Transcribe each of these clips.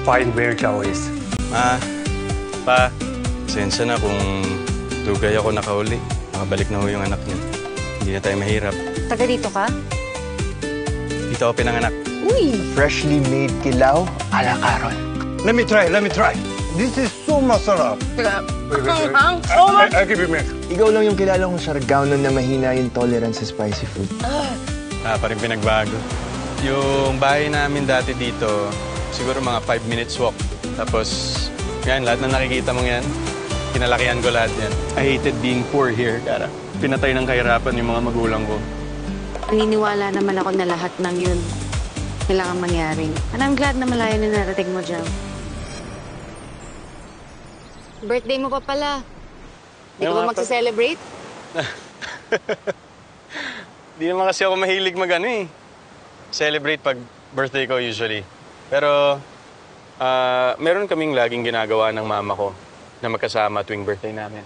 find where Zhao is. Pa, pasensya na kung dugay ako nakahuli. Nakabalik na ho yung anak niya. Hindi na tayo mahirap. Taga dito ka? Dito ako pinanganak. Uy! Freshly made kilaw a la Carol. Let me try. This is so masarap. Wait. I'll give you milk. Ikaw lang yung kilala kong Siargao nun na mahina yung tolerance sa spicy food. Pa rin pinagbago. Yung bahay namin dati dito, siguro mga 5 minutes walk. Tapos, yan, lahat na nakikita mong yan, kinalakihan ko lahat yan. I hated being poor here, Kara. Pinatay ng kahirapan yung mga magulang ko. Naniniwala naman ako na lahat ng yun kailangan mangyari. And I'm glad na malayo na narating mo, Jam. Birthday mo pa pala. Hindi ka ba magsa-celebrate? Di naman kasi ako mahilig celebrate pag birthday ko usually. Pero, meron kaming laging ginagawa ng mama ko na magkasama tuwing birthday namin.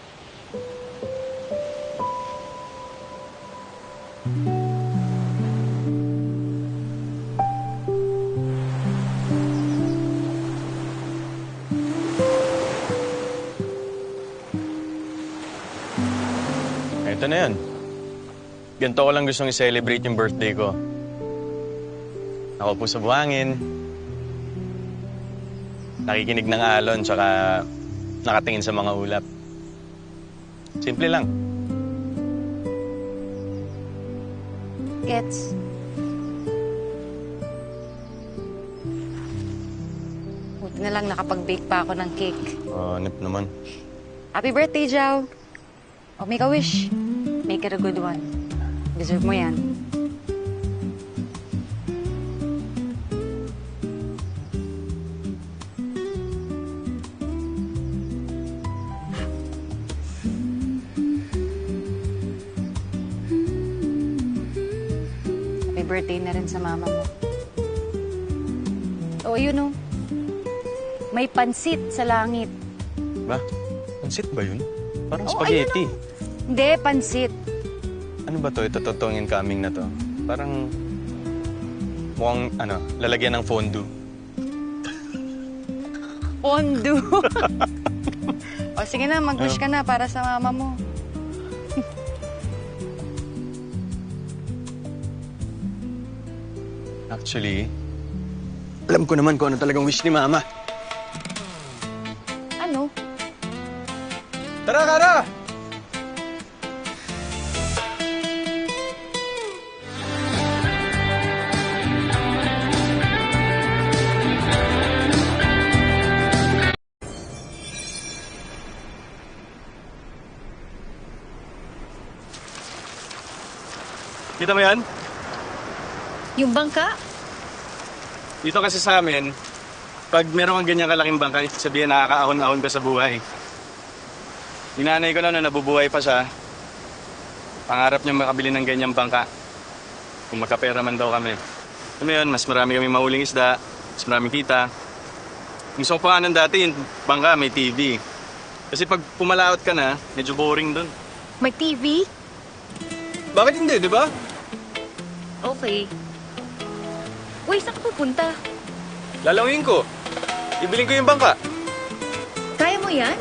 Ito na yan. Ganito ko lang gustong i-celebrate yung birthday ko. Ako po sa buhangin, nakikinig ng alon, tsaka nakatingin sa mga ulap. Simple lang. Gets. Buti na lang nakapag-bake pa ako ng cake. Nip naman. Happy birthday, Jao. Oh, make a wish. Make it a good one. Deserve mo yan. Happy birthday na rin sa mama mo. Oh, yun oh. May pansit sa langit. Ba? Pansit ba yun? Parang spaghetti. Hindi, pansit. Ano ba to? Itototongin kaming na to. Parang mukhang, lalagyan ng fondue. Fondue. O sige na, mag-wish ka na para sa mama mo. Actually, alam ko naman kung ano talagang wish ni Mama. Ano? Tara, Kara! Kita mo yan? Yung bangka? Dito kasi sa amin, pag meron kang ganyang kalaking bangka, sabihin nakakaahon-ahon ka sa buhay. Yung nanay ko na nabubuhay pa siya, pangarap niya makabili ng ganyang bangka. Kung magkapera man daw kami. Alam mo yun, mas marami kami mahuling isda, mas maraming kita. Gusto ko pa nga dati, yung bangka may TV. Kasi pag pumalaot ka na, medyo boring dun. May TV? Bakit hindi, di ba? Okay. Uy, saan ka pupunta? Lalawin ko. Ibilin ko yung bangka. Kaya mo yan?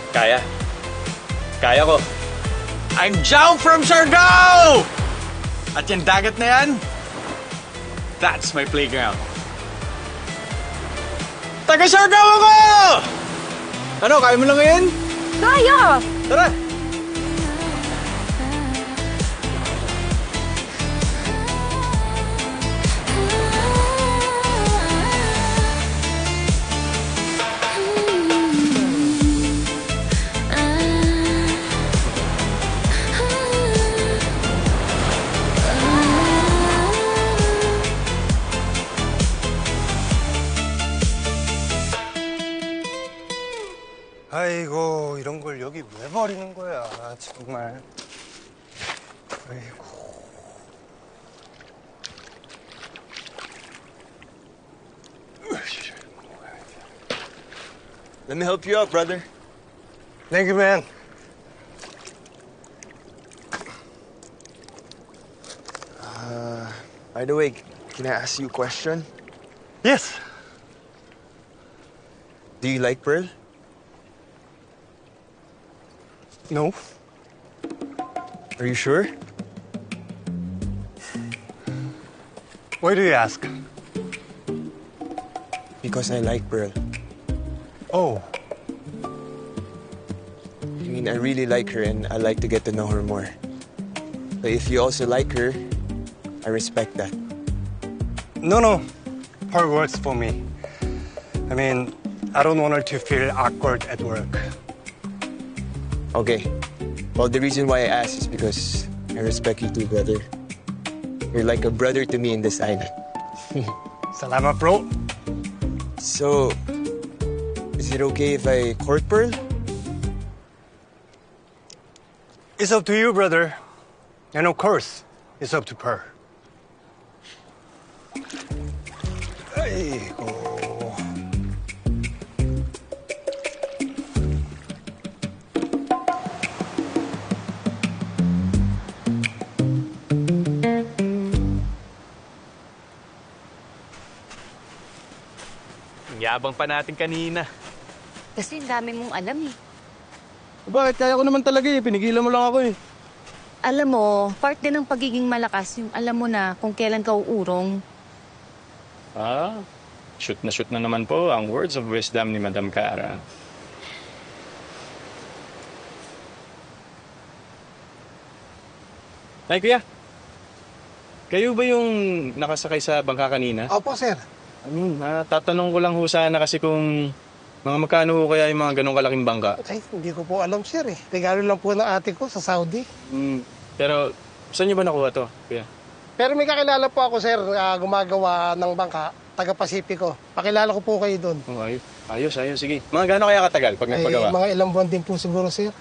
Kaya. Kaya ko. I'm Zhao from Siargao! At yung dagat na yan, that's my playground. Taga Siargao ako! Ano, kaya mo lang ngayon? Kaya! Tara! 아이고, 이런 걸 여기 왜 버리는 거야, 정말. 아이고. Let me help you out, brother. Thank you, man. By the way, can I ask you a question? Yes. Do you like Pearl? No. Are you sure? Why do you ask? Because I like Pearl. Oh, I mean, I really like her and I like to get to know her more. But if you also like her, I respect that. no. Pearl works for me. I mean, I don't want her to feel awkward at work. Okay. Well, the reason why I asked is because I respect you too, brother. You're like a brother to me in this island. Salamat, bro. So, is it okay if I court Pearl? It's up to you, brother. And of course, it's up to Pearl. 아이고. Ang yabang pa natin kanina. Kasi ang dami mong alam eh. Bakit? Kaya ko naman talaga eh. Pinigilan mo lang ako eh. Alam mo, part din ng pagiging malakas yung alam mo na kung kailan ka uurong. Shoot na naman po ang words of wisdom ni Madam Cara. Ay, kuya. Kayo ba yung nakasakay sa bangka kanina? Opo, sir. Tatanong ko lang ho sana kasi kung mga magkano ho kaya yung mga ganong kalaking bangka. Ay, hindi ko po alam, sir. Regalo lang po ng ate ko sa Saudi. Pero saan niyo ba nakuha to, kuya? Pero may kakilala po ako, sir, gumagawa ng bangka, taga-Pasipiko. Pakilala ko po kayo doon. Oh, ayos. Sige. Mga gano'n kaya katagal pag nagpagawa? Mga ilang buwan din po siguro, sir.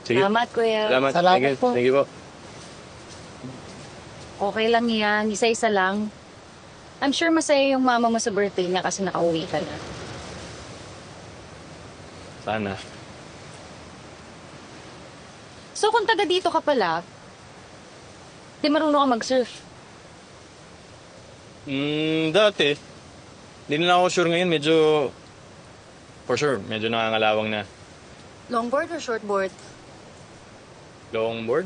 Sige. Salamat, kuya. Salamat. Salamat po. Thank you po. Okay lang yan. Isa-isa lang. I'm sure masaya yung mama mo sa birthday niya kasi nakauwi ka na. Sana. So kung taga dito ka pala, di marunong ka mag-surf. Dati. Hindi na ako sure ngayon. For sure, medyo nangangalawang na. Longboard or shortboard? Longboard?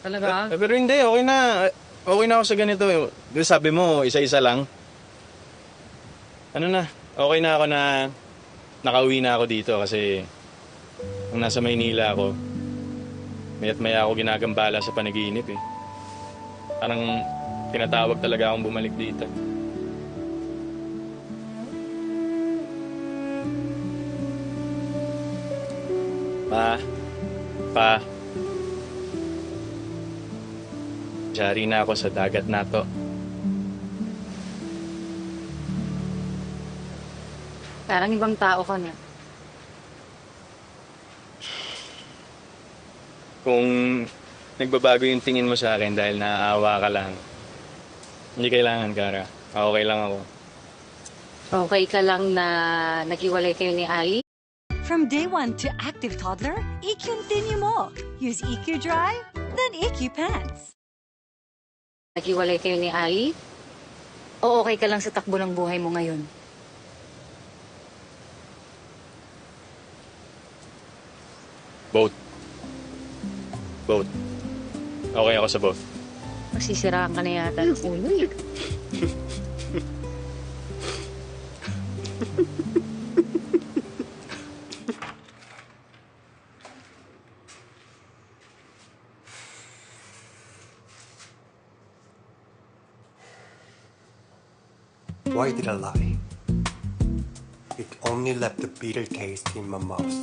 Talaga? Pero hindi, okay na. Okay na ako sa ganito. Di sabi mo, isa-isa lang. Ano na, okay na ako na nakauwi na ako dito kasi nung nasa Maynila ako, maya't maya ako ginagambala sa panaginip eh. Parang tinatawag talaga akong bumalik dito. Pa. Jari na ako sa dagat na to. Parang ibang tao ka na. Kung nagbabago yung tingin mo sa akin dahil naaawa ka lang, hindi kailangan, Cara. Okay lang ako. Okay ka lang na naghiwalay kayo ni Ali? From day one to active toddler, i-continue mo. Use EQ Dry, then EQ Pants. Naghiwalay kayo ni Ali? O okay ka lang sa takbo ng buhay mo ngayon? Both. Okay ako sa both. Masisiraan ka na yata ng ulo eh. Why did I lie? It only left a bitter taste in my mouth.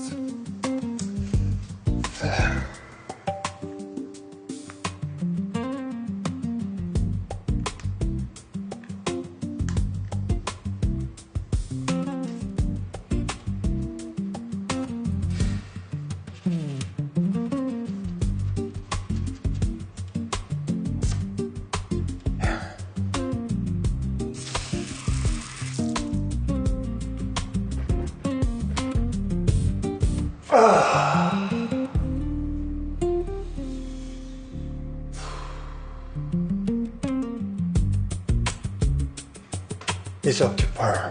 It's up to Pearl,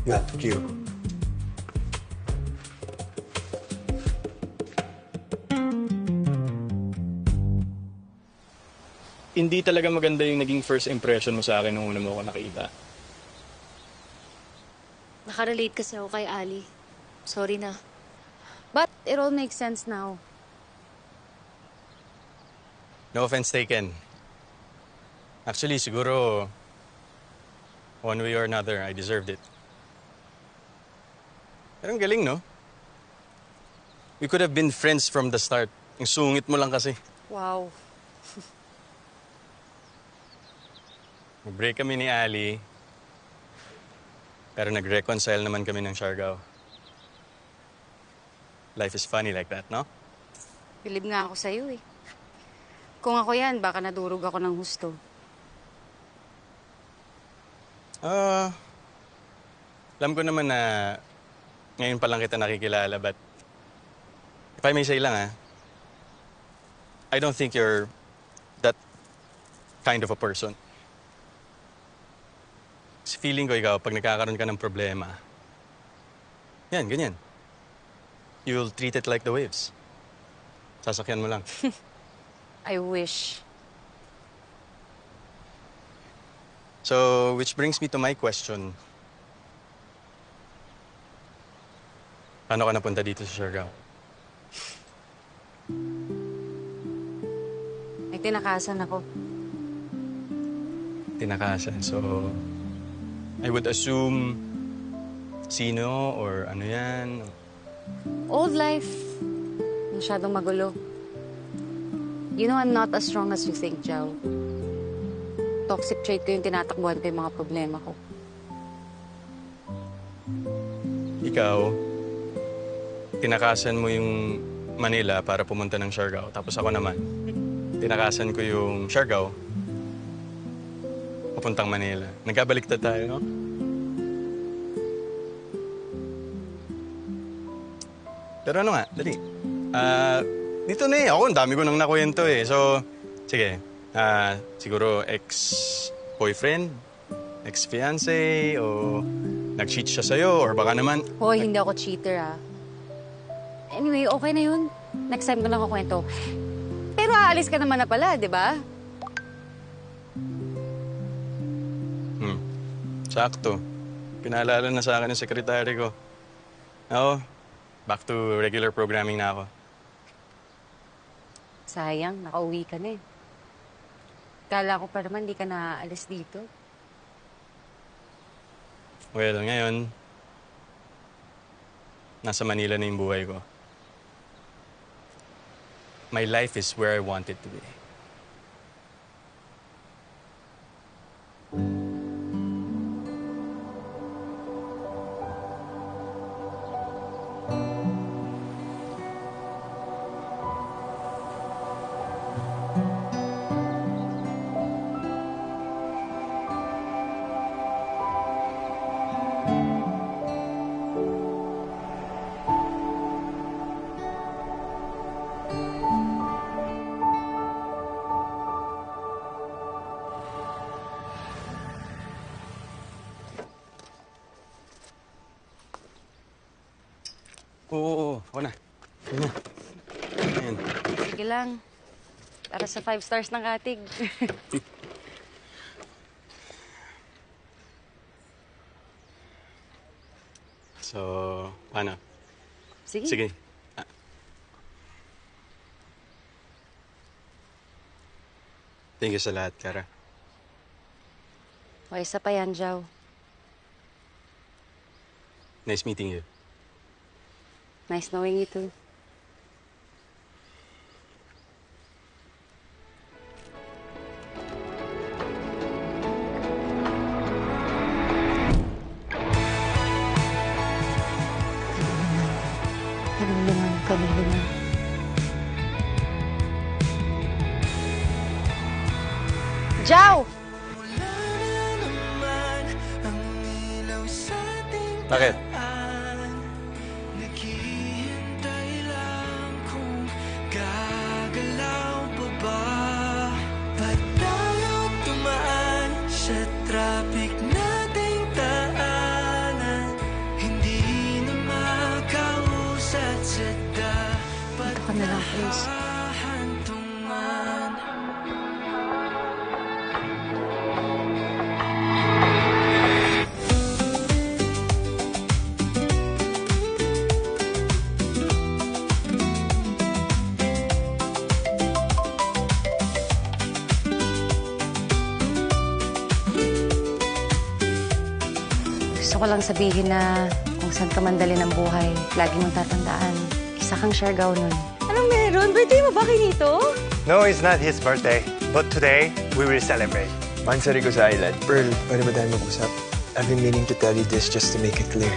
not you. Hindi talaga maganda yung naging first impression mo sa akin nung una mo ako nakita. Nakarelate kasi ako kay Ali. Sorry na. But it all makes sense now. No offense taken. Actually, siguro, one way or another, I deserved it. Pero ang galing, no? We could have been friends from the start. Ang sungit mo lang kasi. Wow. Nag-break kami ni Ali, pero nag-reconcile naman kami ng Siargao. Life is funny like that, no? Bilib nga ako sa'yo eh. Kung ako yan, baka nadurog ako ng husto. Alam ko naman na ngayon pa lang kita nakikilala, but if I may say lang, I don't think you're that kind of a person. Kasi feeling ko ikaw, pag nagkakaroon ka ng problema, yan, ganyan. You'll treat it like the waves. Sasakyan mo lang. I wish. So, which brings me to my question. Paano ka napunta dito sa Siargao? May tinakasan ako. Tinakasan. So, I would assume sino or ano yan. Old life. Masyadong magulo. You know, I'm not as strong as you think, Jao. Toxic trait ko yung tinatakbuhan ko yung mga problema ko. Ikaw, tinakasan mo yung Manila para pumunta ng Siargao. Tapos ako naman, tinakasan ko yung Siargao papuntang Manila. Nagkabaliktad tayo, no? Pero ano nga, dali. Dito na eh. Ako, ang dami ko nang nakwento eh. So, sige. Siguro ex-boyfriend, ex-fiancé, o nag-cheat siya sa'yo, or baka naman... Hoy, hindi ako cheater ah. Anyway, okay na yun. Next time ko lang kukwento. Pero aalis ka naman na pala, di ba? Sakto. Pinaalala na sa akin ng sekretary ko. Ako, back to regular programming na ako. Sayang, nakauwi ka na eh. Kala ko pa naman di ka naaalis dito. Well, ngayon, nasa Manila na yung buhay ko. My life is where I want it to be. Oo, ako na. Yun na. Ayan. Sige lang. Para sa 5 stars ng katig. So, paano? Sige. Sige. Thank you sa lahat, Kara. O, isa pa yan, Jao. Nice meeting you. Nice knowing you too. Kaluluman. Jao! Bakit? Traffic na Gusto ko lang sabihin na kung saan ka mandali ng buhay, lagi mong tatandaan. Isa kang Siargao nun. Anong meron? Birthday mo ba kinito? No, it's not his birthday. But today, we will celebrate. Pansari ko sa island. Pearl, pwede ba tayo mag-usap? I've been meaning to tell you this just to make it clear.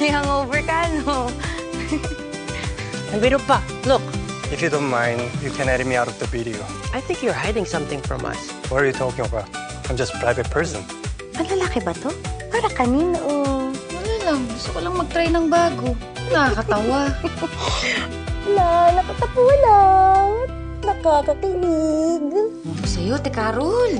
May hangover ka, no? Albero pa, look, If you don't mind, you can edit me out of the video. I think you're hiding something from us. What are you talking about? I'm just a private person. Ang lalaki ba to? Para kanino? Wala lang. Gusto ko lang mag-try ng bago. Nakakatawa. Nakakatawa lang. Nakakakilig. Ano sa'yo, te Carol?